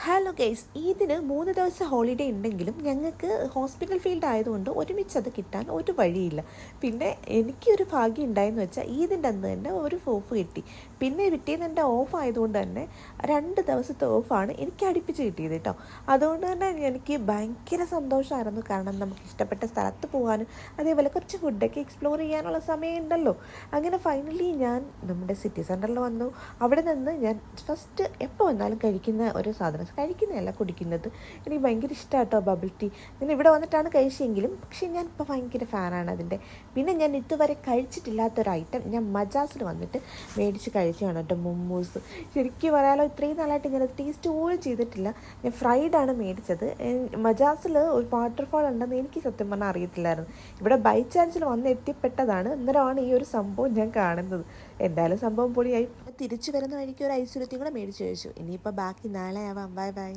Hello guys, ഇതിന് 3 ദിവസം holiday ഉണ്ടെങ്കിലും ഞങ്ങൾക്ക് ഹോസ്പിറ്റൽ ഫീൽഡ് ആയതുകൊണ്ട് ഒരുമിച്ച് അത് കിട്ടാൻ ഒരു വഴിയില്ല. പിന്നെ എനിക്കൊരു ഭാഗ്യം ഉണ്ടായെന്ന് വെച്ചാൽ ഈദിൻ്റെ അന്ന് തന്നെ ഒരു ഓഫ് കിട്ടി. പിന്നെ പിറ്റേന്ന് എൻ്റെ ഓഫ് ആയതുകൊണ്ട് തന്നെ 2 ദിവസത്തെ ഓഫാണ് എനിക്ക് അടുപ്പിച്ച് കിട്ടിയത് കേട്ടോ. അതുകൊണ്ട് തന്നെ എനിക്ക് ഭയങ്കര സന്തോഷമായിരുന്നു. കാരണം നമുക്ക് ഇഷ്ടപ്പെട്ട സ്ഥലത്ത് പോകാനും അതേപോലെ കുറച്ച് ഫുഡൊക്കെ എക്സ്പ്ലോർ ചെയ്യാനുള്ള സമയമുണ്ടല്ലോ. അങ്ങനെ ഫൈനലി ഞാൻ നമ്മുടെ സിറ്റി സെൻറ്ററിൽ വന്നു. അവിടെ നിന്ന് ഞാൻ ഫസ്റ്റ് എപ്പോൾ വന്നാലും കഴിക്കുന്ന ഒരു സാധനം, കഴിക്കുന്നതല്ല കുടിക്കുന്നത്, എനിക്ക് ഭയങ്കര ഇഷ്ടമാണ് കേട്ടോ ബബിൾ ടീ. ഞാൻ ഇവിടെ വന്നിട്ടാണ് കഴിച്ചെങ്കിലും പക്ഷേ ഞാൻ ഇപ്പോൾ ഭയങ്കര ഫാനാണ് അതിൻ്റെ. പിന്നെ ഞാൻ ഇതുവരെ കഴിച്ചിട്ടില്ലാത്തൊരു ഐറ്റം ഞാൻ മജാസിൽ വന്നിട്ട് മേടിച്ച് കഴിച്ചതാണ് കേട്ടോ, മുമ്മൂസ്. ശരിക്കും പറയാലോ, ഇത്രയും നാളായിട്ട് ഞാനത് ടേസ്റ്റ് പോലും ചെയ്തിട്ടില്ല. ഞാൻ ഫ്രൈഡാണ് മേടിച്ചത്. മജാസിൽ ഒരു വാട്ടർഫാൾ ഉണ്ടെന്ന് എനിക്ക് സത്യം പറഞ്ഞാൽ അറിയത്തില്ലായിരുന്നു. ഇവിടെ ബൈ ചാൻസിൽ വന്ന് എത്തിപ്പെട്ടതാണ്. അന്നേരമാണ് ഈ ഒരു സംഭവം ഞാൻ കാണുന്നത്. എന്തായാലും സംഭവം പൊളിയായി. തിരിച്ചു വരുന്ന വഴിക്ക് ഒരു ഐശ്വര്യത്തെയും കൂടെ മേടിച്ച് കഴിച്ചു. ഇനിയിപ്പോൾ ബാക്കി നാളെ ആവാം. Bye bye.